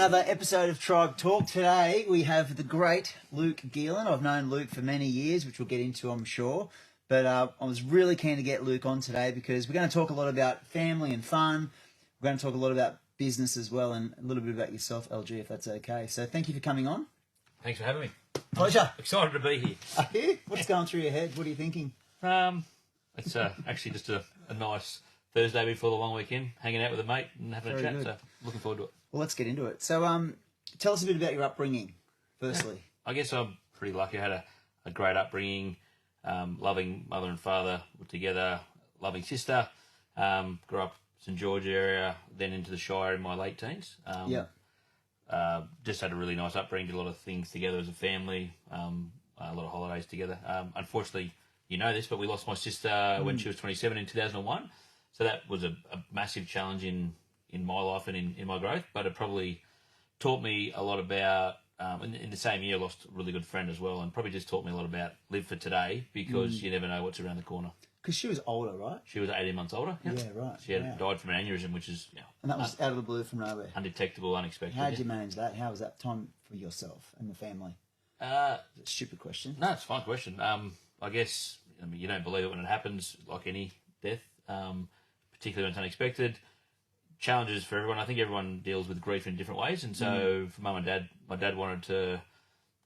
another episode of Tribe Talk. Today we have the great Luke Geelan. I've known Luke for many years, which we'll get into, I'm sure. But I was really keen to get Luke on today because we're going to talk a lot about family and fun. We're going to talk a lot about business as well and a little bit about yourself, LG, if that's okay. So thank you for coming on. Thanks for having me. Pleasure. Excited to be here. Are you? What's going through your head? What are you thinking? It's actually just a nice Thursday before the long weekend, hanging out with a mate and having a chat. Good. So looking forward to it. Well, let's get into it. So tell us a bit about your upbringing, firstly. I guess I'm pretty lucky. I had a great upbringing, loving mother and father were together, loving sister. Grew up St George area, then into the Shire in my late teens. Just had a really nice upbringing, did a lot of things together as a family, a lot of holidays together. Unfortunately, you know this, but we lost my sister when she was 27 in 2001. So that was a massive challenge in my life and in my growth, but it probably taught me a lot about, in the same year I lost a really good friend as well, and probably just taught me a lot about live for today because you never know what's around the corner. Because she was older, right? She was 18 months older. Yeah, right. She had died from an aneurysm, which is and that was out of the blue from nowhere. Undetectable, unexpected. How did you manage that? How was that time for yourself and the family? Stupid question. No, it's a fine question. I guess you don't believe it when it happens, like any death, particularly when it's unexpected. Challenges for everyone. I think everyone deals with grief in different ways, and so for mum and dad, my dad wanted to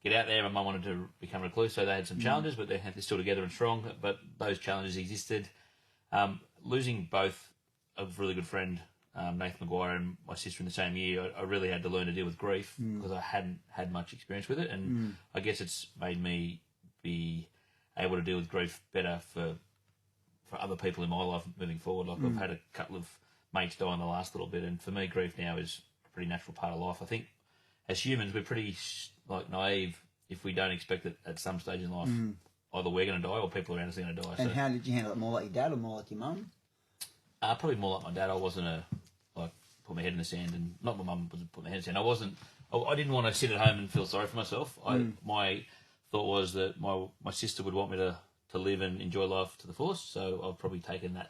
get out there, my mum wanted to become a recluse, so they had some challenges, but they're still together and strong. But those challenges existed. Losing both a really good friend, Nathan Maguire, and my sister in the same year, I really had to learn to deal with grief because I hadn't had much experience with it, and I guess it's made me be able to deal with grief better for other people in my life moving forward. Like I've had a couple of mates die in the last little bit, and for me, grief now is a pretty natural part of life. I think as humans, we're pretty naive if we don't expect that at some stage in life either we're going to die or people around us are going to die. And how did you handle it? More like your dad or more like your mum? Probably more like my dad. I wasn't put my head in the sand, and not my mum wasn't put my head in the sand. I didn't want to sit at home and feel sorry for myself. My thought was that my sister would want me to live and enjoy life to the fullest, so I've probably taken that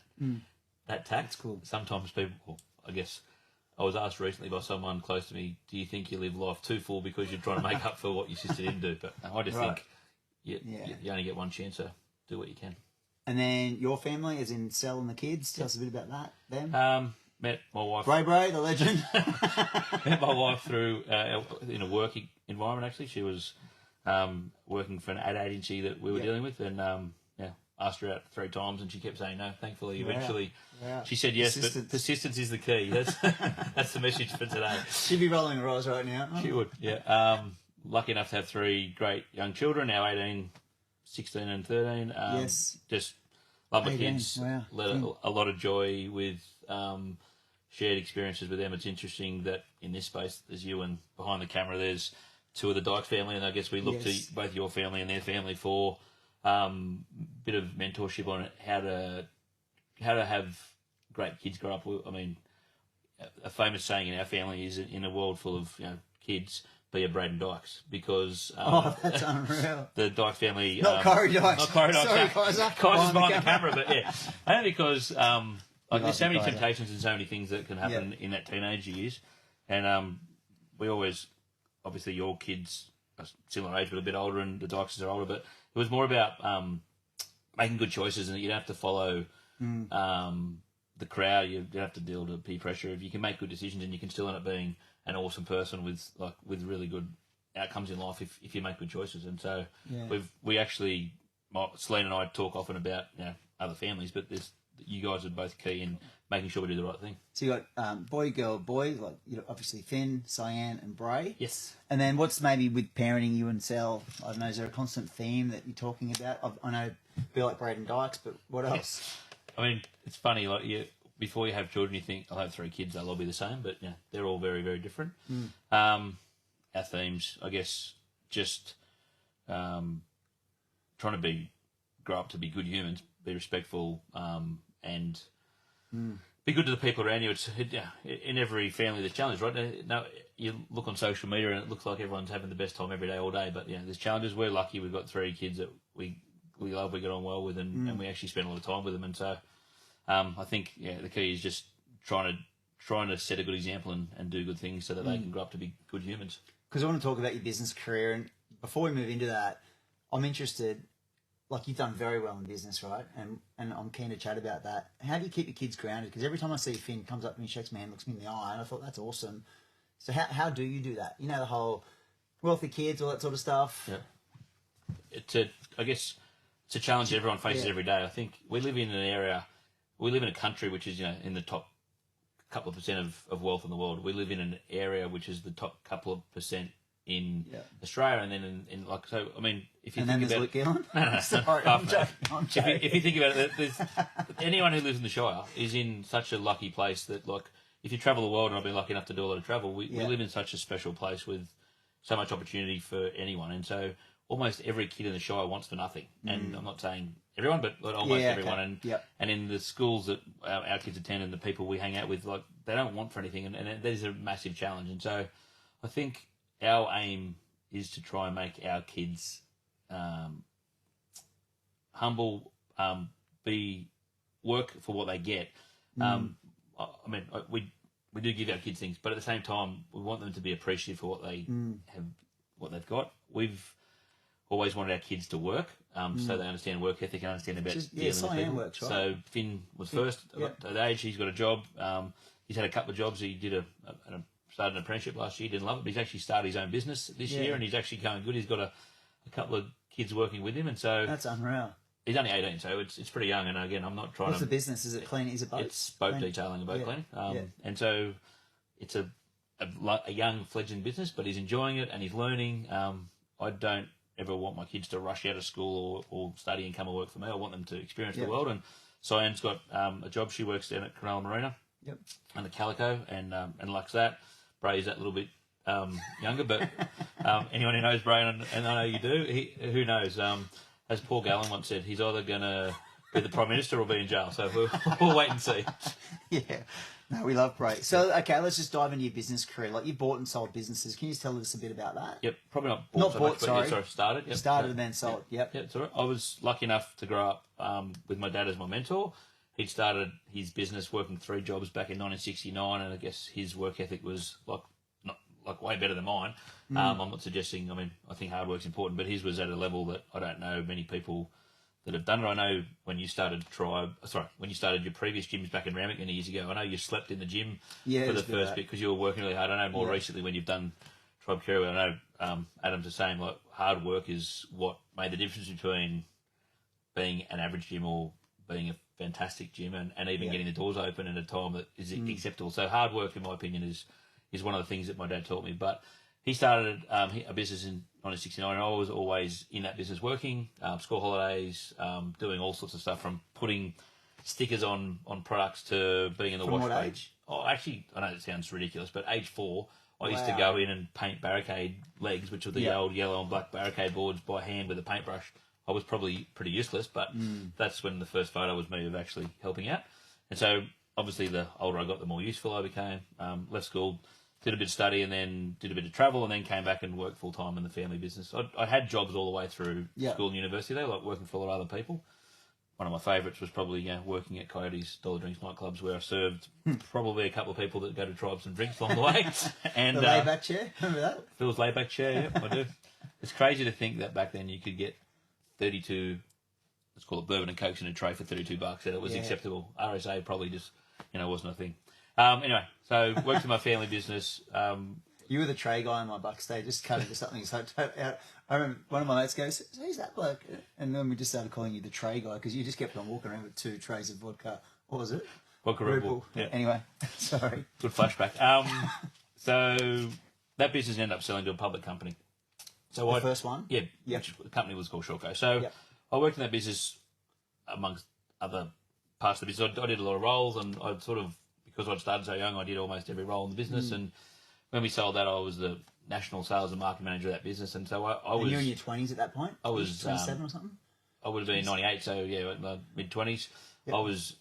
tact. That's cool. Sometimes people, I guess, I was asked recently by someone close to me, do you think you live life too full because you're trying to make up for what your sister didn't do? But I just think you only get one chance, so do what you can. And then your family, as in Sel and the kids, tell us a bit about that, them. Met my wife. Bray, the legend. Met my wife through in a work environment, actually. She was working for an ad agency that we were dealing with, and asked her out 3 times and she kept saying no. Thankfully, eventually she said yes, but persistence is the key. That's the message for today. She'd be rolling her eyes right now. She would, yeah. Lucky enough to have 3 great young children, now 18, 16 and 13. Just love my kids. Wow. A lot of joy with shared experiences with them. It's interesting that in this space, there's you, and behind the camera there's 2 of the Dyke family, and I guess we look to both your family and their family for bit of mentorship on how to have great kids grow up. I mean, a famous saying in our family is, in a world full of kids, be a Braden Dykes, because that's unreal. The Dyke family, not Corey Dykes. Not Corey Dykes. Sorry, Kaiser's behind the camera, but only because there's so many temptations and so many things that can happen in that teenage years, and we always, obviously your kids are similar age but a bit older, and the Dykes are older, but it was more about making good choices, and you don't have to follow the crowd. You don't have to deal with peer pressure. If you can make good decisions, and you can still end up being an awesome person with really good outcomes in life if you make good choices. And so we actually, Celine and I talk often about other families, but you guys are both key in making sure we do the right thing. So you got boy, girl, boy, obviously Finn, Cyan, and Bray. Yes. And then what's maybe with parenting you and Sel? I don't know, is there a constant theme that you're talking about? I know, be like Braden Dykes, but what else? I mean, it's funny. Before you have children, you think I'll have 3 kids, they'll all be the same, but they're all very, very different. Our themes, I guess, just trying to grow up to be good humans, be respectful, and be good to the people around you. It's in every family there's challenge, right? Now you look on social media and it looks like everyone's having the best time every day, all day. But there's challenges. We're lucky we've got 3 kids that we love, we get on well with, and we actually spend a lot of time with them. And so I think the key is just trying trying to set a good example and do good things so that they can grow up to be good humans. Because I want to talk about your business career, and before we move into that, I'm interested. Like, you've done very well in business, right? And I'm keen to chat about that. How do you keep your kids grounded? Because every time I see Finn comes up and he shakes my hand, looks me in the eye, and I thought, that's awesome. So how do you do that? You know, the whole wealthy kids, all that sort of stuff. Yeah. I guess it's a challenge everyone faces every day. I think we live in a country which is, in the top couple of percent of wealth in the world. We live in an area which is the top couple of percent in Australia, and then in like, so I mean, if you think about Luke Geelan. No, Sorry, I'm joking. If you think about it, there's anyone who lives in the Shire is in such a lucky place that, like, if you travel the world, and I've been lucky enough to do a lot of travel, we live in such a special place with so much opportunity for anyone, and so almost every kid in the Shire wants for nothing. And I'm not saying everyone, but almost everyone. And in the schools that our kids attend and the people we hang out with, like, they don't want for anything, and that is a massive challenge. And so I think our aim is to try and make our kids humble, work for what they get. I mean, we do give our kids things, but at the same time, we want them to be appreciative for what they have, what they've got. We've always wanted our kids to work, so they understand work ethic and understand about dealing with people. Works, right? So Finn was first at the age. He's got a job. He's had a couple of jobs. He did started an apprenticeship last year. Didn't love it, but he's actually started his own business this year, and he's actually going good. He's got a couple of kids working with him, and so that's unreal. He's only 18, so it's pretty young. And again, I'm not trying What's the business? Is it cleaning? Is it boats? It's boat detailing and boat cleaning. And so it's a young fledgling business, but he's enjoying it and he's learning. I don't ever want my kids to rush out of school or study and come and work for me. I want them to experience the world. And Cyan's got a job. She works down at Cronulla Marina and the Calico and likes that. Bray's that little bit younger, but anyone who knows Bray, and I know you do, who knows? As Paul Gallen once said, he's either going to be the Prime Minister or be in jail. So we'll wait and see. Yeah. No, we love Bray. So, okay, let's just dive into your business career. Like, you bought and sold businesses. Can you just tell us a bit about that? Yep, probably not bought. Started. Yep. Started and then sold. Yep. Yeah, it's all right. I was lucky enough to grow up with my dad as my mentor. He'd started his business working 3 jobs back in 1969, and I guess his work ethic was like way better than mine. I'm not suggesting, I mean, I think hard work's important, but his was at a level that I don't know many people that have done it. I know when you started your previous gyms back in Ramac many years ago, I know you slept in the gym for the first bit because you were working really hard. I know more recently when you've done Tribe Care, I know Adam's the same, like, hard work is what made the difference between being an average gym or being a fantastic gym and even getting the doors open at a time that is acceptable. So hard work, in my opinion, is one of the things that my dad taught me. But he started a business in 1969, and I was always in that business working, school holidays, doing all sorts of stuff, from putting stickers on products to being in the wash. From what age? Oh, actually, I know it sounds ridiculous, but age 4, I used to go in and paint barricade legs, which were the old yellow and black barricade boards, by hand with a paintbrush. I was probably pretty useless, but that's when the first photo was me of actually helping out. And so, obviously, the older I got, the more useful I became. Left school, did a bit of study, and then did a bit of travel, and then came back and worked full-time in the family business. I had jobs all the way through school and university, though, like working for a lot of other people. One of my favourites was probably working at Coyote's Dollar Drinks nightclubs, where I served probably a couple of people that go to Tribes and drinks along the way. And the layback chair, remember that? Phil's layback chair, I do. It's crazy to think that back then you could get 32, let's call it bourbon and cokes in a tray for $32, and it was acceptable. RSA probably just, wasn't a thing. Anyway, so worked in my family business. You were the tray guy on my backstage, just cut into something. So I remember one of my mates goes, "Who's that bloke?" And then we just started calling you the tray guy because you just kept on walking around with 2 trays of vodka. What was it? Vodka Red Bull. Yeah. Anyway, sorry. Good flashback. So that business ended up selling to a public company. So the first one? Yeah. Which the company was called Shortco. So I worked in that business amongst other parts of the business. I did a lot of roles, and I'd sort of, because I'd started so young, I did almost every role in the business. And when we sold that, I was the national sales and marketing manager of that business. And so I was... And you were in your 20s at that point? I was... 27 or something? I would have been 98, so yeah, my mid-20s. Yep. I was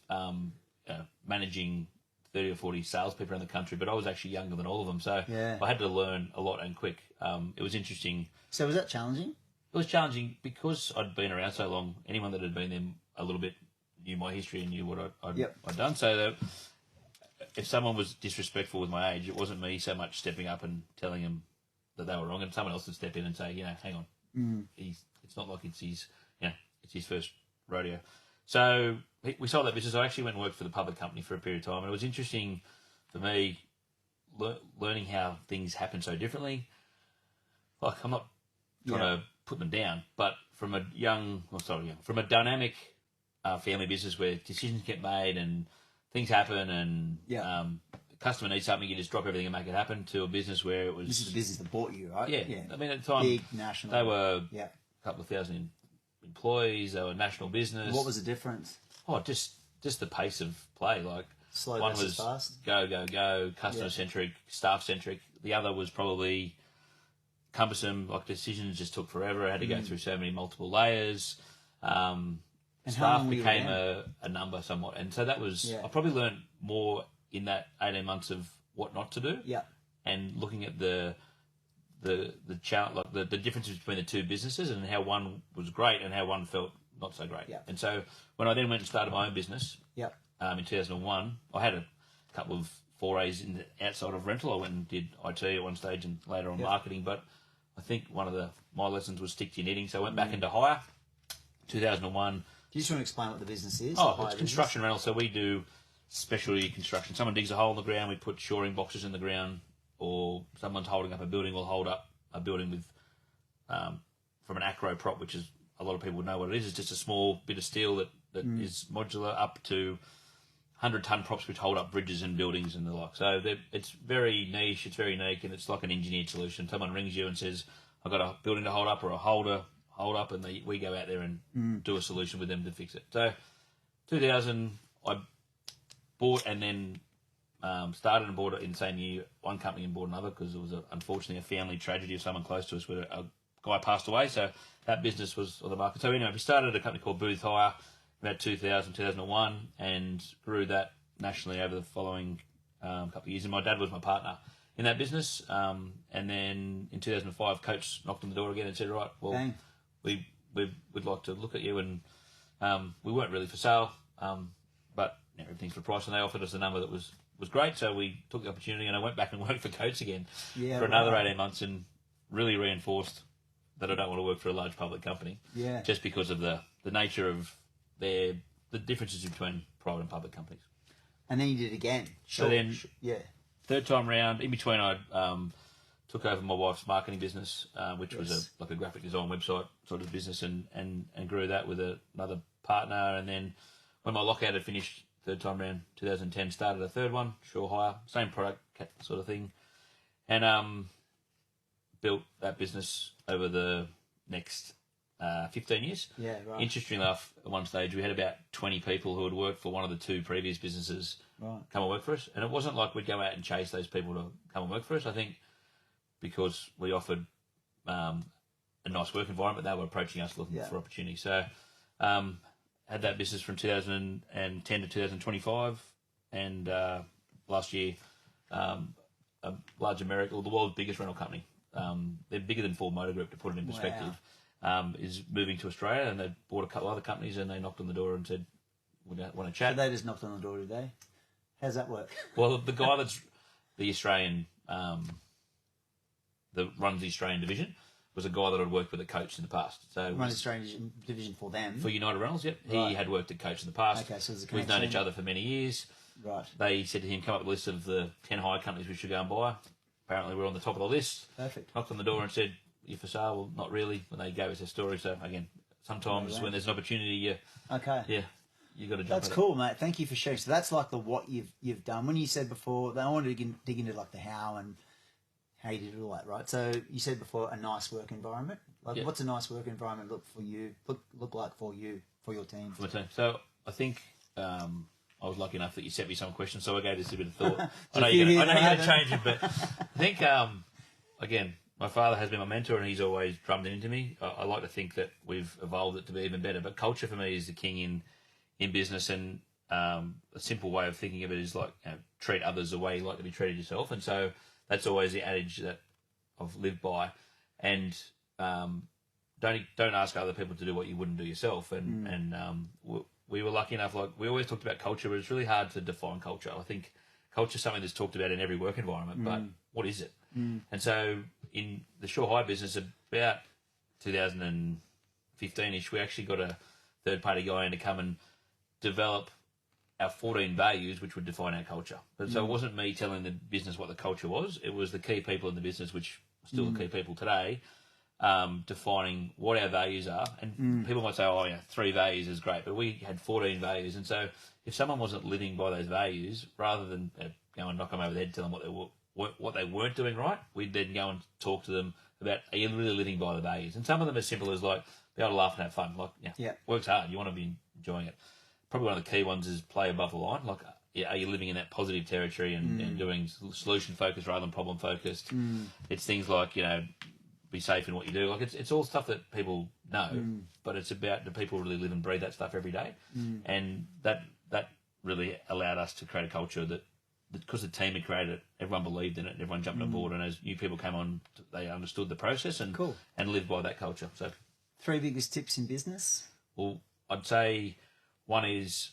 managing 30 or 40 salespeople around the country, but I was actually younger than all of them. So I had to learn a lot and quick. It was interesting. So was that challenging? It was challenging because I'd been around so long. Anyone that had been there a little bit knew my history and knew what I'd done. So if someone was disrespectful with my age, it wasn't me so much stepping up and telling them that they were wrong, and someone else would step in and say, hang on, it's not like it's his, it's his first rodeo. So we sold that business. I actually went and worked for the public company for a period of time, and it was interesting for me learning how things happen so differently. Like, I'm not trying to put them down, but from a from a dynamic family business where decisions get made and things happen, and customer needs something, you just drop everything and make it happen, to a business where it was... This is the business that bought you, right? Yeah. I mean, at the time, big national. they were a couple of thousand employees. They were a national business. What was the difference? Oh, just the pace of play. Like, slow one versus was fast. Go, customer centric, staff centric. The other was probably cumbersome. Like, decisions just took forever. I had to go through so many multiple layers. And staff became a number somewhat. And so that was, I probably learned more in that 18 months of what not to do. Yeah. And looking at the differences between the two businesses, and how one was great and how one felt not so great. Yeah. And so when I then went and started my own business, in 2001, I had a couple of forays in the outside of rental. I went and did IT at one stage, and later on marketing. But I think one of my lessons was stick to your knitting. So I went back into hire, 2001. Do you just want to explain what the business is? Oh, it's construction rental. So we do specialty construction. Someone digs a hole in the ground, we put shoring boxes in the ground, or someone's holding up a building, we'll hold up a building with, from an acro prop, which is, a lot of people would know what it is. It's just a small bit of steel that is modular, up to 100-ton props which hold up bridges and buildings and the like. So it's very niche, it's very unique, and it's like an engineered solution. Someone rings you and says, I've got a building to hold up, or a holder hold up, and we go out there and do a solution with them to fix it. So 2000, I bought and then started and bought it in the same year, one company and bought another, because it was unfortunately a family tragedy of someone close to us where a guy passed away. So that business was on the market. So anyway, we started a company called Booth Hire about 2000, 2001, and grew that nationally over the following couple of years. And my dad was my partner in that business. And then in 2005, Coach knocked on the door again and said, right, well, we'd like to look at you. And we weren't really for sale, but everything's for price, and they offered us a number that was great. So we took the opportunity, and I went back and worked for Coach again for another 18 months, and really reinforced that I don't want to work for a large public company. Yeah. Just because of the nature of the differences between private and public companies. And then you did it again. So then, third time round, in between, I took over my wife's marketing business, which was like a graphic design website sort of business, and grew that with another partner. And then when my lockout had finished, third time round, 2010, started a third one, Sure Hire, same product sort of thing, and built that business over the next 15 years. Yeah, right. Interestingly enough, at one stage we had about 20 people who had worked for one of the two previous businesses come and work for us, and it wasn't like we'd go out and chase those people to come and work for us. I think because we offered a nice work environment, they were approaching us looking for opportunity. So had that business from 2010 to 2025, and last year a large American, the world's biggest rental company, they're bigger than Ford Motor Group, to put it in perspective, is moving to Australia, and they bought a couple of other companies, and they knocked on the door and said, we don't want to chat. So they just knocked on the door, did they? How's that work? Well, the guy that's the Australian, that runs the Australian division, was a guy that I'd worked with at Coach in the past. So runs the Australian division for them? For United Rentals, yep. Right. He had worked at Coach in the past. Okay, so there's a connection. We've known each other for many years. Right. They said to him, come up with a list of the 10 hire companies we should go and buy. Apparently we're on the top of the list. Perfect. Knocked on the door and said, you for sale? Well, not really, when they gave us their story. So again, sometimes when there's an opportunity, you got to jump. That's cool, mate. Thank you for sharing. So that's like the what you've done. When you said before, I wanted to dig into like the how and how you did all that, right? So you said before a nice work environment. Like, what's a nice work environment look like for you, for your team? For my team. So I think I was lucky enough that you sent me some questions, so I gave this a bit of thought. I know you're going to change it, but I think again, my father has been my mentor, and he's always drummed it into me. I like to think that we've evolved it to be even better. But culture for me is the king in business, and a simple way of thinking of it is like, treat others the way you like to be treated yourself. And so that's always the adage that I've lived by. And don't ask other people to do what you wouldn't do yourself. And we were lucky enough, like we always talked about culture, but it's really hard to define culture. I think culture is something that's talked about in every work environment, but what is it? And so in the Sure Hire business, about 2015-ish, we actually got a third-party guy in to come and develop our 14 values, which would define our culture. But so it wasn't me telling the business what the culture was. It was the key people in the business, which are still the key people today, defining what our values are. And people might say, oh, yeah, 3 values is great. But we had 14 values. And so if someone wasn't living by those values, rather than go and knock them over the head, tell them what they weren't doing right, we'd then go and talk to them about, are you really living by the values? And some of them are simple as like, be able to laugh and have fun. Like, work's hard. You want to be enjoying it. Probably one of the key ones is play above the line. Like, are you living in that positive territory and doing solution focused rather than problem focused? It's things like, be safe in what you do. Like, it's all stuff that people know, but it's about, do people really live and breathe that stuff every day? And that really allowed us to create a culture that, because the team had created it, everyone believed in it, and everyone jumped on board. And as new people came on, they understood the process and lived by that culture. So, 3 biggest tips in business? Well, I'd say one is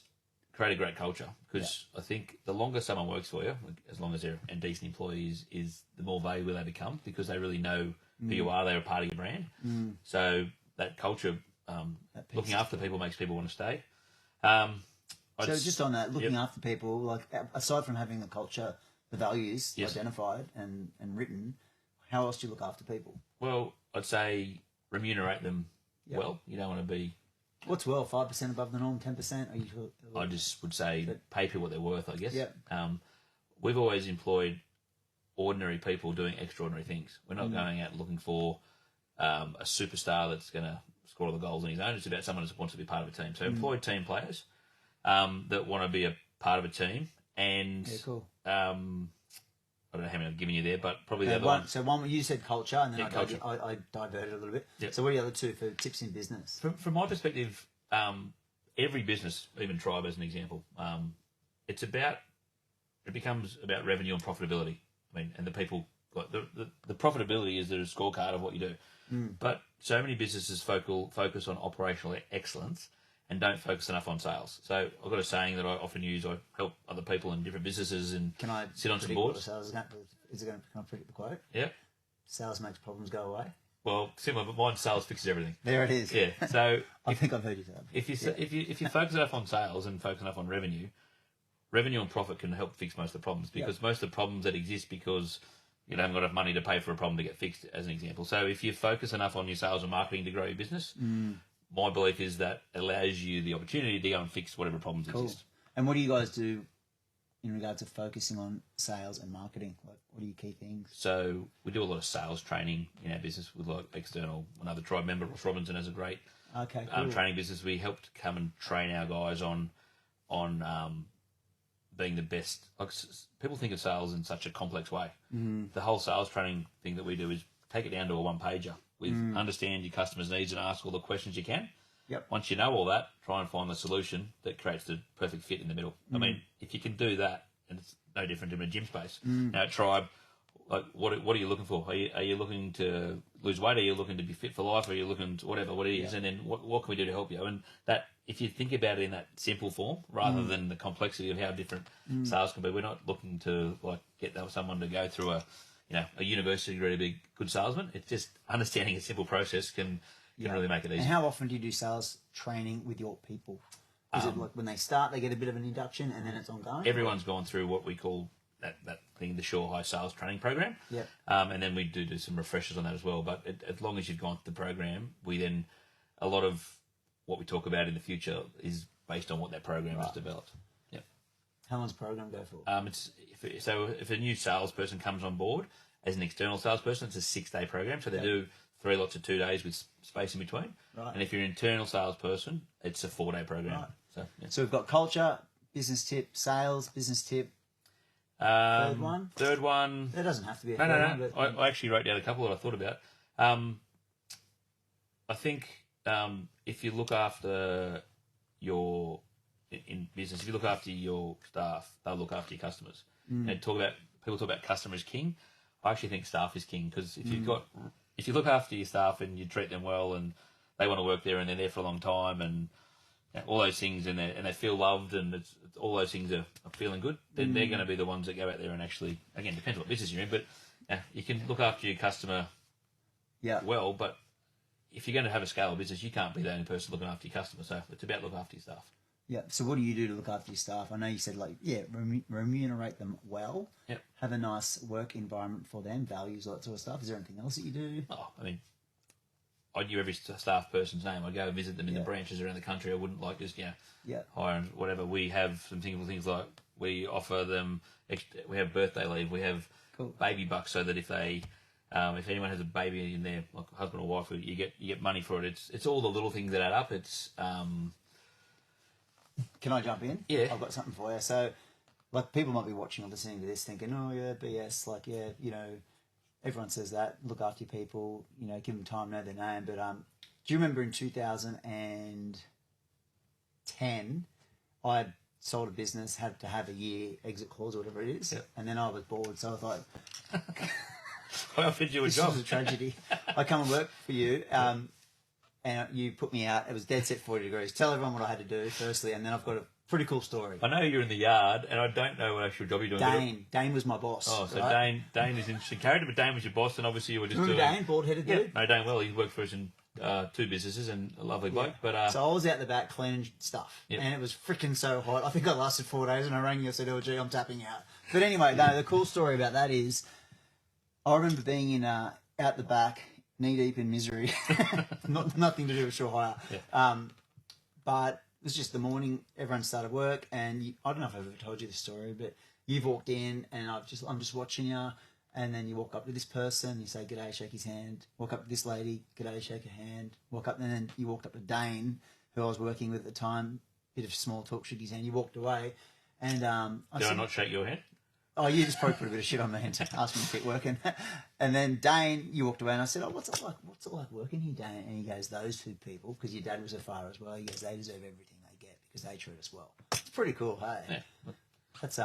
create a great culture, because I think the longer someone works for you, as long as they're a decent employee, is the more valuable they become, because they really know who you are. They're a part of your brand. So that culture, looking after people, makes people want to stay. So just on that, looking after people, like aside from having the culture, the values identified and written, how else do you look after people? Well, I'd say remunerate them well. You don't want to be... What's well? 5% above the norm, 10%? Are you sure? I just would say pay people what they're worth, I guess. Yeah. We've always employed ordinary people doing extraordinary things. We're not going out looking for a superstar that's going to score all the goals on his own. It's about someone who wants to be part of a team. So employ team players that want to be a part of a team. And I don't know how many I've given you there, but probably the other one. So one, you said culture, and then culture. I diverted a little bit. Yep. So what are the other 2 for tips in business? From my perspective, every business, even Tribe as an example, it becomes about revenue and profitability. I mean, and the people, like the profitability is the scorecard of what you do. But so many businesses focus on operational excellence and don't focus enough on sales. So I've got a saying that I often use. I help other people in different businesses and Can I sit on some predict what boards. the sales is it going to, can I predict the quote? Yeah. Sales makes problems go away. Well, similar, but mine, sales fixes everything. There it is. Yeah. So I think I've heard you say that. if you focus enough on sales and focus enough on revenue and profit can help fix most of the problems, because most of the problems that exist because you haven't got enough money to pay for a problem to get fixed, as an example. So if you focus enough on your sales and marketing to grow your business, my belief is that allows you the opportunity to go and fix whatever problems exist. And what do you guys do in regards to focusing on sales and marketing? Like, what are your key things? So we do a lot of sales training in our business with like external, another Tribe member, Ross Robinson, has a great training business. We helped come and train our guys on being the best. Like, people think of sales in such a complex way. The whole sales training thing that we do is take it down to a one-pager with understand your customer's needs and ask all the questions you can. Yep. Once you know all that, try and find the solution that creates the perfect fit in the middle. I mean, if you can do that, and it's no different in a gym space. Now at Tribe, like what are you looking for? Are you looking to lose weight? Are you looking to be fit for life? Are you looking to what it is? And then what can we do to help you? And that, if you think about it in that simple form, rather than the complexity of how different sales can be, we're not looking to like get someone to go through a university degree to be a good salesman. It's just understanding a simple process can really make it easy. And how often do you do sales training with your people? Is it like when they start, they get a bit of an induction and then it's ongoing? Everyone's gone through what we call that thing, the Sure High Sales Training Program. Yeah. And then we do some refreshers on that as well. But as long as you've gone through the program, a lot of what we talk about in the future is based on what that program has developed. Yeah. How long does the program go for? If a new salesperson comes on board as an external salesperson, it's a 6-day program. So they do 3 lots of 2 days with space in between. Right. And if you're an internal salesperson, it's a 4-day program. Right. So we've got culture, business tip, sales, business tip. Third one? Third one. There doesn't have to be a third one. No. I actually wrote down a couple that I thought about. I think if you look after in business, if you look after your staff, they'll look after your customers. And people talk about customer is king. I actually think staff is king, because if you look after your staff and you treat them well and they want to work there and they're there for a long time and all those things, and they feel loved, and it's all those things are feeling good, then they're going to be the ones that go out there and actually, again, depends what business you're in, but you can look after your customer well, but if you're going to have a scale of business, you can't be the only person looking after your customer, so it's about look after your staff. Yeah. So what do you do to look after your staff? I know you said remunerate them well. Yep. Have a nice work environment for them, values, all that sort of stuff. Is there anything else that you do? Oh, I mean, I knew every staff person's name. I'd go and visit them in the branches around the country. I wouldn't just hire and whatever. We have some simple things like we offer them. We have birthday leave. We have baby bucks, so that if anyone has a baby in their like husband or wife, you get money for it. It's all the little things that add up. It's Can I jump in? Yeah. I've got something for you. So, like, people might be watching or listening to this thinking, oh, yeah, BS. Like, yeah, everyone says that. Look after your people, give them time, know their name. But do you remember in 2010, I sold a business, had to have a year exit clause or whatever it is. Yep. And then I was bored. So I thought, I offered you a job. This was a tragedy. I come and work for you. And you put me out. It was dead set 40 degrees. Tell everyone what I had to do, firstly, and then I've got a pretty cool story. I know you're in the yard, and I don't know what actual job you're doing. Dane was my boss. Oh, so right? Dane is an interesting character, but Dane was your boss, and obviously you were just Remember doing... Dane, bald-headed dude? No, Dane well. He worked for us in 2 businesses, and a lovely bloke. But so I was out the back cleaning stuff, and it was freaking so hot. I think I lasted 4 days, and I rang you and said, oh, gee, I'm tapping out. But anyway, the cool story about that is I remember being in out the back, knee-deep in misery. Nothing to do with Sure Hire. Yeah. But it was just the morning, everyone started work, and I don't know if I've ever told you this story, but you've walked in, and I'm just watching you, and then you walk up to this person, you say, g'day, shake his hand. Walk up to this lady, g'day, shake her hand. Walk up, and then you walked up to Dane, who I was working with at the time, bit of small talk, shook his hand. You walked away, and Did I not shake your hand? Oh, you just probably put a bit of shit on me and asked me to keep working. And then Dane, you walked away, and I said, oh, what's it like working here, Dane? And he goes, those 2 people, because your dad was a fire as well, he goes, they deserve everything they get because they treat us well. It's pretty cool, hey? Yeah. That's,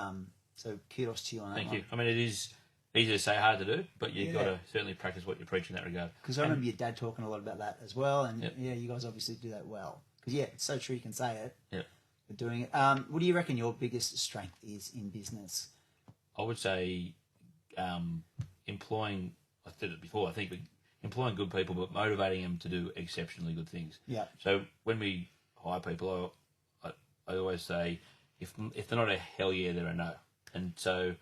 so kudos to you on that. Thank you. I mean, it is easy to say, hard to do, but you've got to certainly practice what you preach in that regard. Because I remember your dad talking a lot about that as well, and you guys obviously do that well. Because, it's so true you can say it. Yeah. But doing it. What do you reckon your biggest strength is in business? I would say employing, I said it before, I think employing good people, but motivating them to do exceptionally good things. Yeah. So when we hire people, I always say, if they're not a hell yeah, they're a no. And so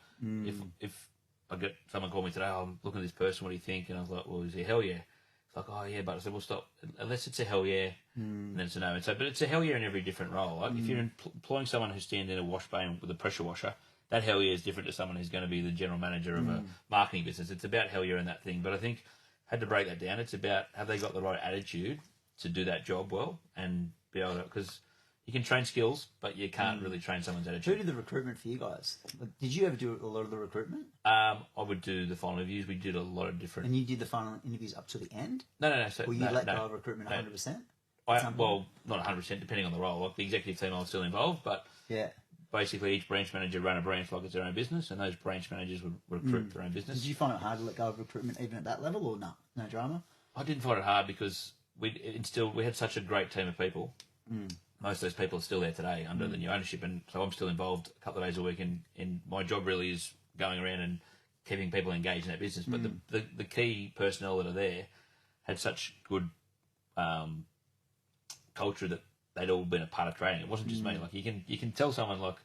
if I get someone call me today, oh, I'm looking at this person, what do you think? And I was like, well, is he a hell yeah? It's like, oh yeah, but I said, well, stop. Unless it's a hell yeah, then it's a no. And so, but it's a hell yeah in every different role. Like if you're employing someone who's standing in a wash bay with a pressure washer, that hell yeah is different to someone who's going to be the general manager of a marketing business. It's about hell yeah in that thing. But I think had to break that down. It's about have they got the right attitude to do that job well and be able to, because you can train skills, but you can't really train someone's attitude. Who did the recruitment for you guys? Did you ever do a lot of the recruitment? I would do the final interviews. We did a lot of different. And you did the final interviews up to the end? No. So, or you let go of recruitment 100%? Well, not 100%, depending on the role. Like the executive team, I was still involved, but basically each branch manager ran a branch like it's their own business, and those branch managers would recruit their own business. Did you find it hard to let go of recruitment even at that level, or no drama? I didn't find it hard because we had such a great team of people. Most of those people are still there today under the new ownership, and so I'm still involved a couple of days a week, and my job really is going around and keeping people engaged in that business. But the key personnel that are there had such good culture that they'd all been a part of training. It wasn't just me. Like you can tell someone like,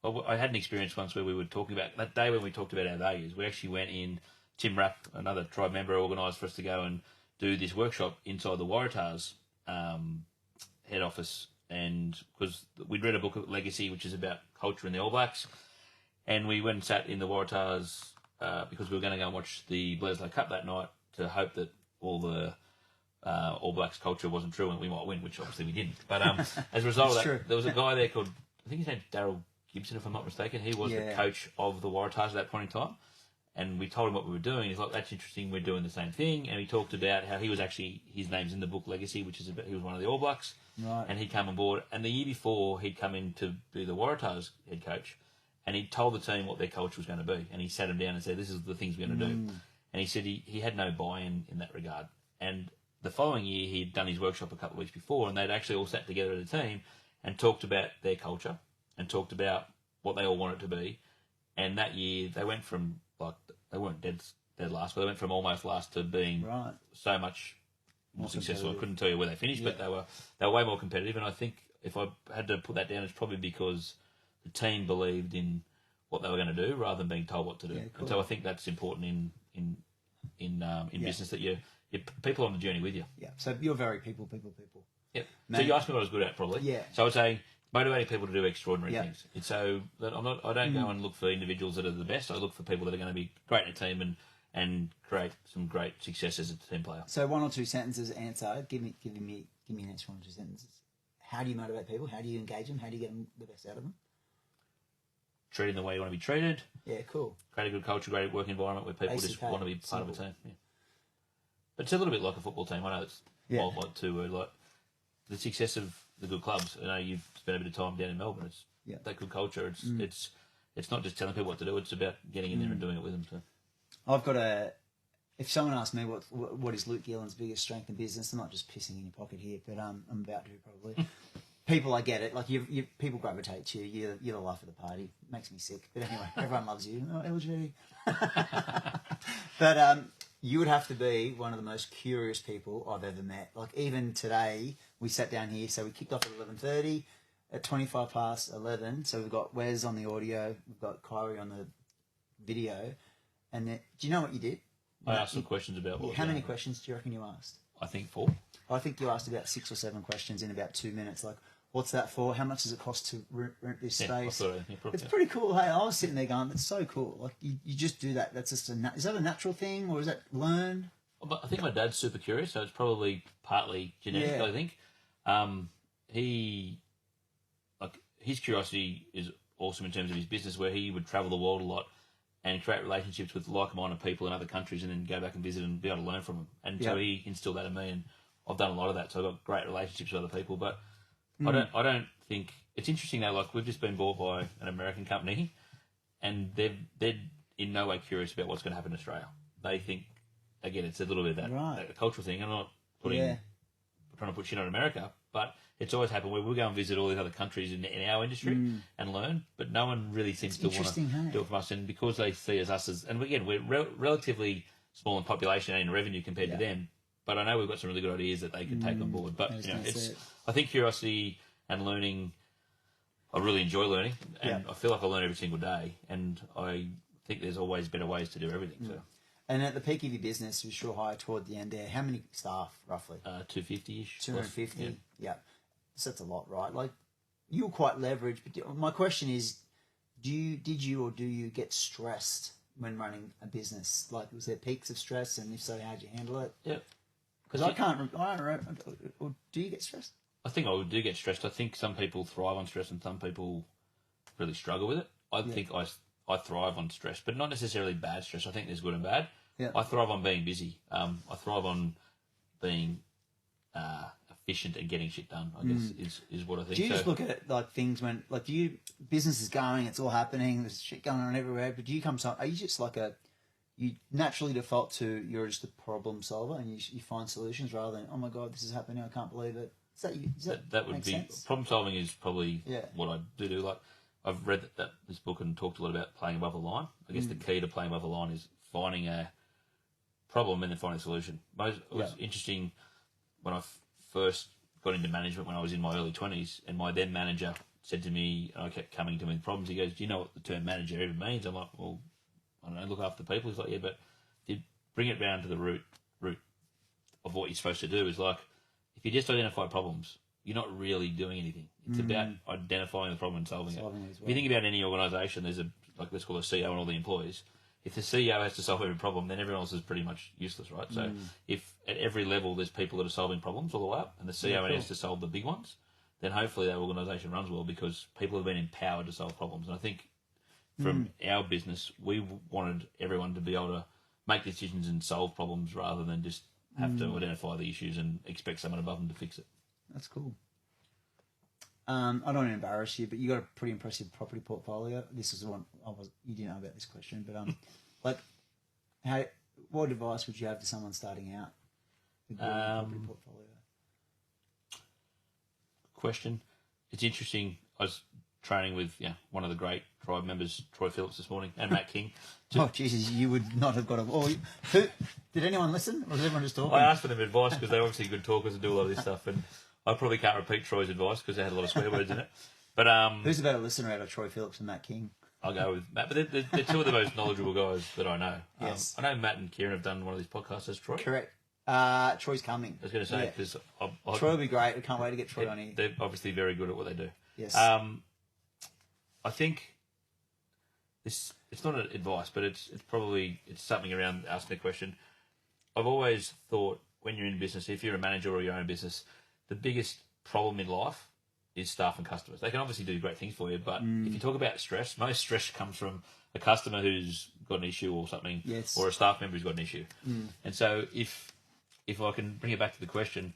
well, I had an experience once where we were talking about that day when we talked about our values. We actually went in. Tim Rapp, another tribe member, organised for us to go and do this workshop inside the Waratahs head office, and because we'd read a book of Legacy, which is about culture in the All Blacks, and we went and sat in the Waratahs because we were going to go and watch the Bledisloe Cup that night to hope that all the All Blacks culture wasn't true and we might win, which obviously we didn't. But as a result of that, there was a guy there called, I think his name's Daryl Gibson, if I'm not mistaken. He was the coach of the Waratahs at that point in time. And we told him what we were doing. He's like, that's interesting, we're doing the same thing. And he talked about how he was actually, his name's in the book Legacy, which is about, he was one of the All Blacks. Right. And he'd come on board. And the year before, he'd come in to be the Waratahs head coach. And he told the team what their culture was going to be. And he sat them down and said, this is the things we're going to do. And he said he had no buy-in in that regard. And the following year he'd done his workshop a couple of weeks before, and they'd actually all sat together as a team and talked about their culture and talked about what they all wanted to be. And that year they went from they weren't dead last, but they went from almost last to being so much more successful. I couldn't tell you where they finished, but they were way more competitive. And I think if I had to put that down, it's probably because the team believed in what they were going to do rather than being told what to do. Yeah, cool. And so I think that's important in business, that you people on the journey with you. Yeah. So you're very people. Yep. So you asked me what I was good at, probably. Yeah. So I would say motivating people to do extraordinary things. And so that I don't go and look for individuals that are the best. I look for people that are going to be great in a team and create some great success as a team player. So 1 or 2 sentences answer. Give me an answer, 1 or 2 sentences. How do you motivate people? How do you engage them? How do you get them the best out of them? Treat them the way you want to be treated. Yeah, cool. Create a good culture, great work environment where people just want to be part of a team. Yeah. But it's a little bit like a football team. I know it's like 2 words. Like the success of the good clubs. I know you've spent a bit of time down in Melbourne. It's that good culture. It's not just telling people what to do. It's about getting in there and doing it with them. So I've got if someone asks me what is Luke Geelan's biggest strength in business, I'm not just pissing in your pocket here, but I'm about to probably. People, I get it. Like you people gravitate to you. You're the life of the party. Makes me sick. But anyway, everyone loves you. Oh, LG. But you would have to be one of the most curious people I've ever met. Like even today, we sat down here. So we kicked off at 11:30. At 25 past 11. So we've got Wes on the audio. We've got Kyrie on the video. And then, do you know what you did? I asked some questions about what. How many questions do you reckon you asked? I think 4. I think you asked about 6 or 7 questions in about 2 minutes. Like, what's that for? How much does it cost to rent this space? It's pretty cool. Hey, I was sitting there going, that's so cool. Like, you just do that. That's just is that a natural thing or is that learned? I think my dad's super curious, so it's probably partly genetic, I think. His curiosity is awesome in terms of his business, where he would travel the world a lot and create relationships with like-minded people in other countries and then go back and visit and be able to learn from them. And so he instilled that in me, and I've done a lot of that. So I've got great relationships with other people. But I don't think... It's interesting, though, like we've just been bought by an American company and they're in no way curious about what's going to happen in Australia. They think, again, it's a little bit of that cultural thing. I'm not trying to put shit on America, but it's always happened where we'll go and visit all these other countries in our industry and learn, but no one really seems to want to do it from us. And because they see us as, and again, we're relatively small in population and in revenue compared to them, but I know we've got some really good ideas that they can take on board. But I think curiosity and learning, I really enjoy learning, and I feel like I learn every single day, and I think there's always better ways to do everything. So. And at the peak of your business, you sure high toward the end there, how many staff, roughly? 250-ish. 250, yeah. So that's a lot, right? Like, you're quite leveraged, but my question is, do you get stressed when running a business? Like, was there peaks of stress, and if so, how'd you handle it? Yeah. Because I don't remember, or do you get stressed? I think I do get stressed. I think some people thrive on stress and some people really struggle with it. I think I thrive on stress, but not necessarily bad stress. I think there's good and bad. Yeah. I thrive on being busy. I thrive on being efficient and getting shit done, I guess, is what I think. Do you just look at it like things when, like, business is going, it's all happening, there's shit going on everywhere, but do you are you just like you naturally default to, you're just a problem solver and you find solutions rather than, oh my God, this is happening, I can't believe it. That would be sense? Problem solving is probably what I do. Like, I've read this book and talked a lot about playing above the line. I guess the key to playing above the line is finding a problem and then finding a solution. It was interesting when I first got into management when I was in my early 20s, and my then manager said to me, and I kept coming to him with problems, he goes, do you know what the term manager even means? I'm like, well, I don't know, look after people. He's like, yeah, but you bring it down to the root of what you're supposed to do is like, if you just identify problems, you're not really doing anything. It's about identifying the problem and solving it. Well. If you think about any organisation, there's let's call it a CEO and all the employees. If the CEO has to solve every problem, then everyone else is pretty much useless, right? So if at every level there's people that are solving problems all the way up, and the CEO has to solve the big ones, then hopefully that organisation runs well because people have been empowered to solve problems. And I think from our business, we wanted everyone to be able to make decisions and solve problems rather than just have to identify the issues and expect someone above them to fix it. That's cool. I don't want to embarrass you, but you got a pretty impressive property portfolio. This is the one you didn't know about this question, but what advice would you have to someone starting out? the property portfolio? Question. It's interesting. I was training with one of the great tribe members, Troy Phillips, this morning, and Matt King. Oh, Jesus, you would not have got a... did anyone listen? Or was everyone just talking? I asked for them advice because they're obviously good talkers and do a lot of this stuff, and I probably can't repeat Troy's advice because they had a lot of swear words in it. But who's a better listener out of Troy Phillips and Matt King? I'll go with Matt. But they're two of the most knowledgeable guys that I know. Yes. I know Matt and Kieran have done one of these podcasts as Troy. Correct. Troy's coming. I was going to say, because Troy will be great. We can't wait to get Troy on here. They're obviously very good at what they do. Yes. I think it's not an advice, but it's something around asking the question. I've always thought when you're in business, if you're a manager or your own business, the biggest problem in life is staff and customers. They can obviously do great things for you, but if you talk about stress, most stress comes from a customer who's got an issue or something, yes, or a staff member who's got an issue. And so if I can bring it back to the question,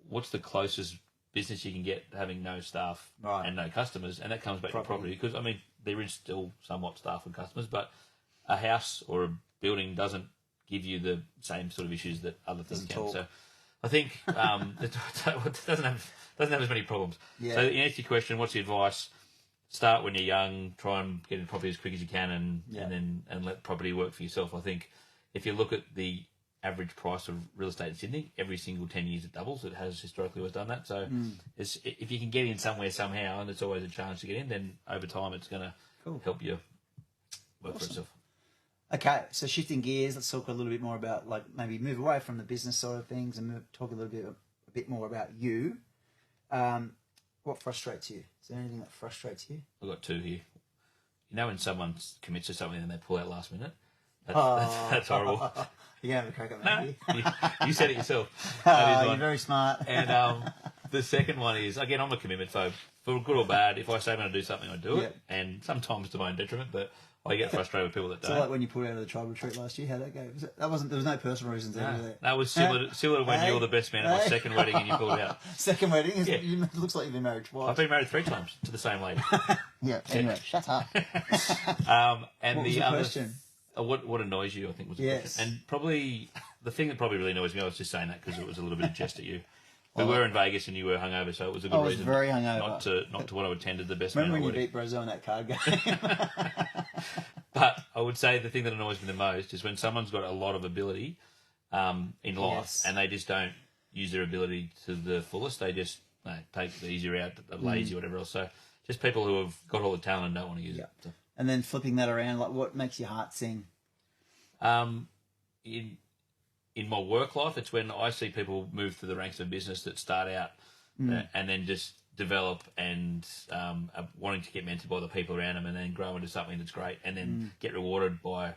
what's the closest business you can get having no staff and no customers? And that comes back to property, because, I mean, there is still somewhat staff and customers, but a house or a building doesn't give you the same sort of issues that other things can. So I think it doesn't have as many problems. Yeah. So in answer to your question, what's the advice? Start when you're young, try and get into property as quick as you can, and let property work for yourself. I think if you look at the average price of real estate in Sydney, every single 10 years it doubles. It has historically always done that. So if you can get in somewhere somehow, and it's always a challenge to get in, then over time it's going to help you work for itself. Okay, so shifting gears, let's talk a little bit more about, like, maybe move away from the business side of things and talk a bit more about you. What frustrates you? Is there anything that frustrates you? I've got two here. You know when someone commits to something and they pull out last minute? That's horrible. You're going to have a crack at me. No, you said it yourself. You're very smart. And the second one is, again, I'm a commitment phobe. For good or bad, if I say I'm going to do something, I do it. And sometimes to my own detriment, but I get frustrated with people that don't. So like when you pulled out of the tribe retreat last year, how'd that go? There was no personal reasons there, was there? That was similar to when you were the best man at my second wedding and you pulled out. Second wedding? It looks like you've been married twice. I've been married 3 times to the same lady. Anyway, shut up. And what was the question? What annoys you, I think, was the question. And probably the thing that probably really annoys me, I was just saying that because it was a little bit of jest at you. We were in Vegas and you were hungover, so it was a good reason. Very hungover. Not to want to attend the best Remember man when you beat Brazil in that card game? But I would say the thing that annoys me the most is when someone's got a lot of ability in life and they just don't use their ability to the fullest. They just take the easy route, lazy, whatever else. So just people who have got all the talent and don't want to use it. So. And then flipping that around, like, what makes your heart sing? In my work life, it's when I see people move through the ranks of business that start out and then just develop and are wanting to get mentored by the people around them and then grow into something that's great and then get rewarded by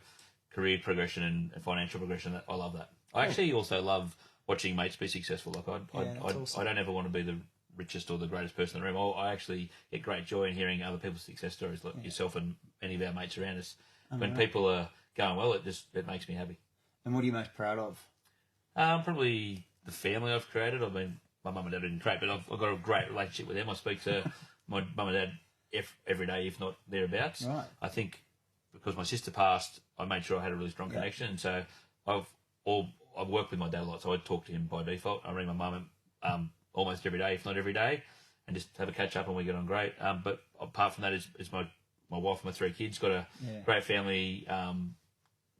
career progression and financial progression. I love that. I actually also love watching mates be successful. Like I don't ever want to be the richest or the greatest person in the room. I actually get great joy in hearing other people's success stories, like yourself and any of our mates around us. When people are going well, it makes me happy. And what are you most proud of? Probably the family I've created. I mean, my mum and dad didn't create, but I've got a great relationship with them. I speak to my mum and dad every day, if not thereabouts. Right. I think because my sister passed, I made sure I had a really strong connection. And so I've worked with my dad a lot, so I talk to him by default. I ring my mum almost every day, if not every day, and just have a catch up and we get on great. But apart from that is my wife and my 3 kids. Got a great family,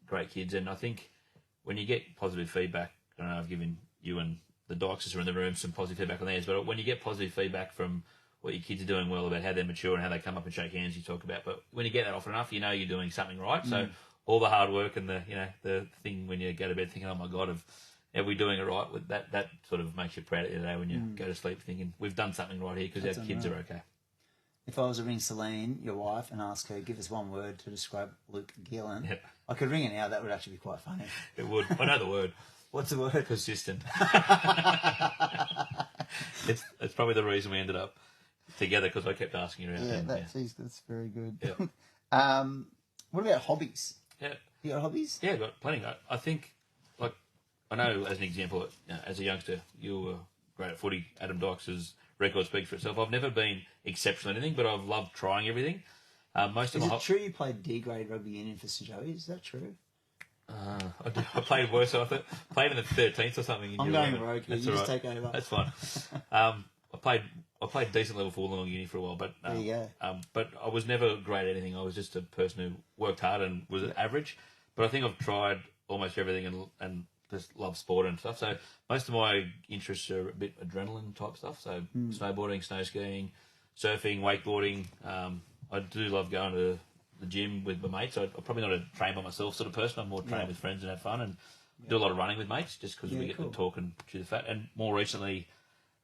great kids. And I think when you get positive feedback, I don't know, I've given you and the Dykes who are in the room some positive feedback on theirs, but when you get positive feedback from what your kids are doing well, about how they're mature and how they come up and shake hands, you talk about. But when you get that often enough, you know you're doing something right. So all the hard work and the thing when you go to bed thinking, oh my God, are we doing it right? With that sort of makes you proud at the end of the day when you go to sleep thinking we've done something right here because our kids are okay. If I was to ring Celine, your wife, and ask her, give us one word to describe Luke Geelan, I could ring her now. That would actually be quite funny. It would. I know the word. What's the word? Persistent. It's probably the reason we ended up together because I kept asking her. That's very good. Yeah. What about hobbies? Yeah. You got hobbies? Yeah, I've got plenty. I think, like, I know as an example, as a youngster, you were great at footy. Adam Dykes' record speaks for itself. I've never been exceptional at anything, but I've loved trying everything. Is it true you played D-grade rugby union for St Joey's? Is that true? I played worse. I thought played in the 13th or something. In I'm year going 11. rogue. You That's just all right. take over. That's fine. I played decent level 4 along uni for a while, but There you go. but I was never great at anything. I was just a person who worked hard and was average. But I think I've tried almost everything and just love sport and stuff. So most of my interests are a bit adrenaline type stuff. So snowboarding, snow skiing, surfing, wakeboarding. I do love going to the gym with my mates. I'm probably not a train by myself sort of person. I'm more train with friends and have fun and do a lot of running with mates just because we get to talk and chew the fat. And more recently,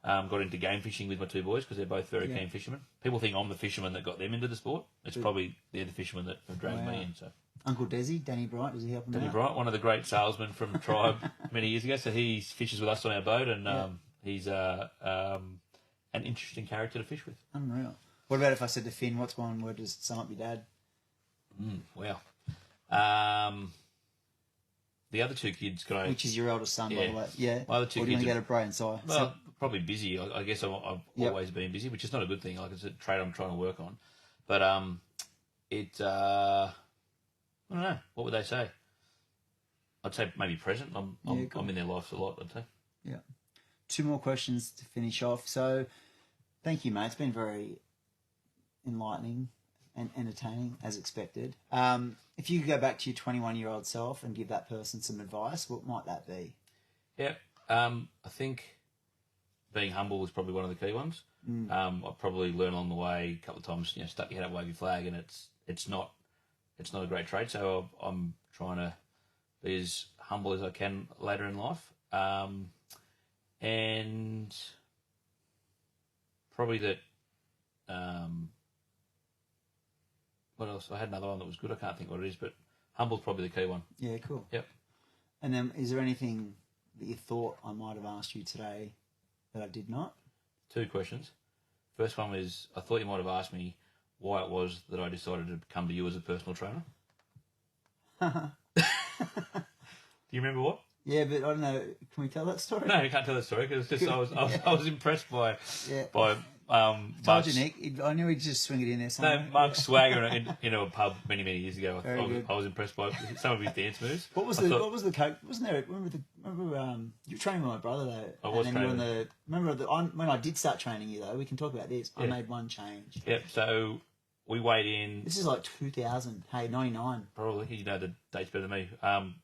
got into game fishing with my two boys because they're both very keen fishermen. People think I'm the fisherman that got them into the sport. It's probably they're the fishermen that have dragged me in. So Uncle Desi, Danny Bright, does he help him Danny out? Bright, one of the great salesmen from Tribe many years ago. So he fishes with us on our boat, and he's an interesting character to fish with. Unreal. What about if I said to Finn, what's one word to sum up your dad? Wow. The other two kids, could I? Which is your eldest son, by the way. Yeah. My other two or do you want kids to go to brain side? Well, probably busy. I guess I've always been busy, which is not a good thing. Like it's a trait I'm trying to work on. But I don't know. What would they say? I'd say maybe present. I'm in their lives a lot, I'd say. Yeah. Two more questions to finish off. So, thank you, mate. It's been very enlightening and entertaining, as expected. If you could go back to your 21-year-old self and give that person some advice, what might that be? Yeah. I think being humble is probably one of the key ones. I've probably learned along the way a couple of times, stuck your head up, wave your flag, and it's not a great trait. So I'm trying to be as humble as I can later in life. And probably that, what else? I had another one that was good. I can't think what it is, but humble's probably the key one. Yeah, cool. Yep. And then is there anything that you thought I might have asked you today that I did not? Two questions. First one was, I thought you might have asked me why it was that I decided to come to you as a personal trainer. Do you remember what? Yeah, but I don't know. Can we tell that story? No, you can't tell the story because just I was impressed by Told you, Nick. I knew he'd just swing it in there somewhere. No, Mark's swagger in a pub many years ago. Very I was impressed by some of his dance moves. What was the coach? Wasn't there? Remember you were training with my brother though. I was training. When I did start training you though. We can talk about this. I made one change. Yep. So we weighed in. This is like 2000. Hey, 99. Probably. You know the dates better than me.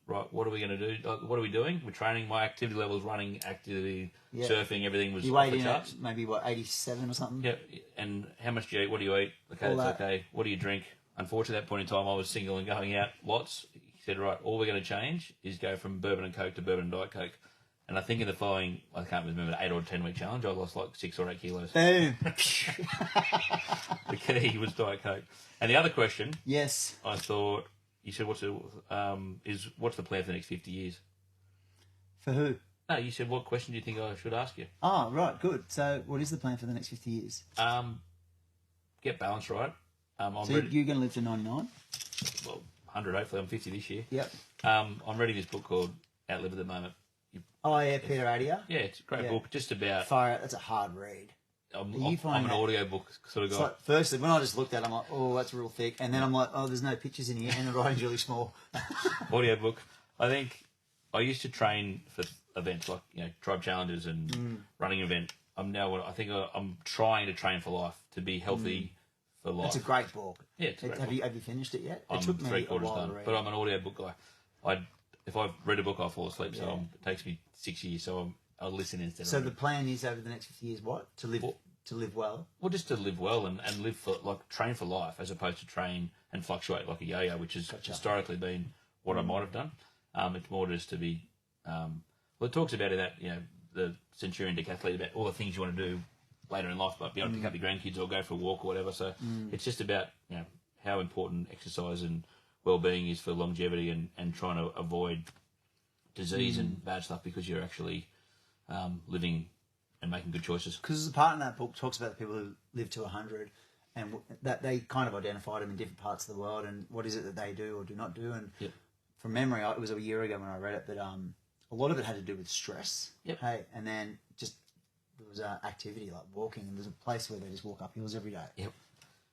Right. What are we going to do? What are we doing? We're training. My activity level is running, activity, surfing, everything was you off weighed the in charts. at maybe 87 or something. Yeah. And how much do you eat? What do you eat? Okay, that's okay. What do you drink? Unfortunately, at that point in time, I was single and going out lots. He said, right, all we're going to change is go from bourbon and Coke to bourbon and Diet Coke. And I think in the following, I can't remember, 8 or 10 week challenge, I lost like 6 or 8 kilos. Boom. The key was Diet Coke. And the other question, yes, I thought, you said, what's the plan for the next 50 years? For who? No, you said, what question do you think I should ask you? Oh, right, good. So what is the plan for the next 50 years? Get balance right. You're going to live to 99? Well, 100 hopefully. I'm 50 this year. Yep. I'm reading this book called Outlive at the moment. Oh, yeah, Peter Adia. Yeah, it's a great book, just about... Fire out, that's a hard read. I'm an audio book sort of guy. Like, firstly, when I just looked at it, I'm like, oh, that's real thick. And then I'm like, oh, there's no pictures in here, and the writing's really small. Audio book. I think I used to train for events like, Tribe Challenges and running event. I'm trying to train for life, to be healthy for life. It's a great book. Yeah, it's a great book. book. Have you finished it yet? I'm it took me 3/4 a while done, to read. but I'm an audio book guy. If I've read a book, I'll fall asleep. So it takes me 6 years. So I'll listen instead. So the plan is over the next 50 years, what? To live well. Well, just to live well and live for train for life, as opposed to train and fluctuate like a yo-yo, which has historically been what I might have done. It's more just to be. It talks about it that the centurion decathlete about all the things you want to do later in life, but be able to pick up your grandkids or go for a walk or whatever. So it's just about how important exercise and well-being is for longevity and trying to avoid disease and bad stuff because you're actually living and making good choices. Because the part in that book talks about the people who live to 100 and that they kind of identified them in different parts of the world and what is it that they do or do not do. And from memory, it was a year ago when I read it, but a lot of it had to do with stress. Yep. Hey, and then just there was activity like walking, and there's a place where they just walk up hills every day. Yep.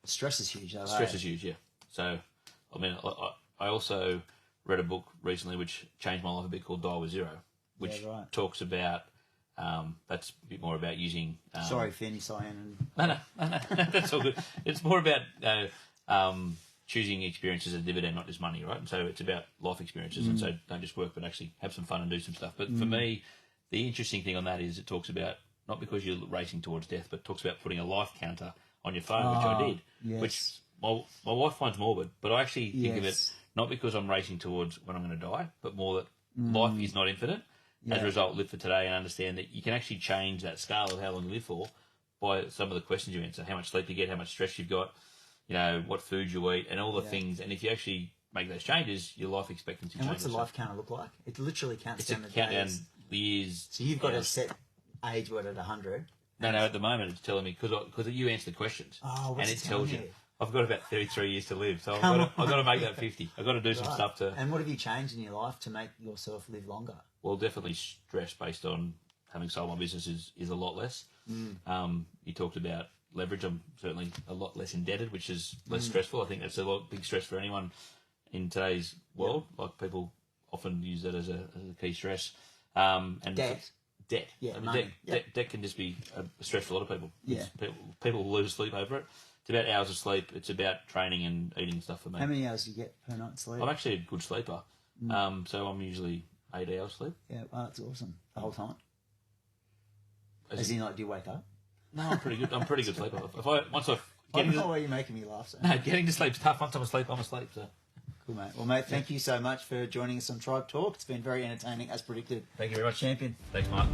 Stress is huge. Though, Stress is huge, yeah. So, I mean, I also read a book recently which changed my life a bit called Dial with Zero, which talks about that's a bit more about using. Sorry, Finn, Cyan. No, that's all good. It's more about choosing experiences as a dividend, not just money, right? And so it's about life experiences, and so don't just work, but actually have some fun and do some stuff. But for me, the interesting thing on that is it talks about not because you're racing towards death, but talks about putting a life counter on your phone, which I did, which my wife finds morbid, but I actually think of it not because I'm racing towards when I'm going to die, but more that life is not infinite. As a result, live for today and understand that you can actually change that scale of how long you live for by some of the questions you answer, how much sleep you get, how much stress you've got, what food you eat, and all the things. And if you actually make those changes, your life expectancy changes. And what's the life counter look like? It literally counts down the countdown days. The years. So you've got a set age, at 100? No, at the moment it's telling me, because you answer the questions. Oh, what's and it it tells telling you. I've got about 33 years to live, so I've got to make that 50. I've got to do some stuff to... And what have you changed in your life to make yourself live longer? Well, definitely stress based on having sold my business is a lot less. You talked about leverage. I'm certainly a lot less indebted, which is less stressful. I think that's a big stress for anyone in today's world. Like, people often use that as a key stress. And Debt. Yeah, debt can just be a stress for a lot of people. Yeah. People lose sleep over it. It's about hours of sleep. It's about training and eating stuff for me. How many hours do you get per night sleep? I'm actually a good sleeper. So I'm usually 8 hours sleep. Yeah, well, that's awesome. The whole time? As in, do you wake up? No, I'm pretty good. I'm a pretty good sleeper. I don't know why you're making me laugh. So. No, getting to sleep's tough. Once I'm asleep, I'm asleep. So. Cool, mate. Well, mate, thank you so much for joining us on Tribe Talk. It's been very entertaining, as predicted. Thank you very much, champion. Thanks, Mark.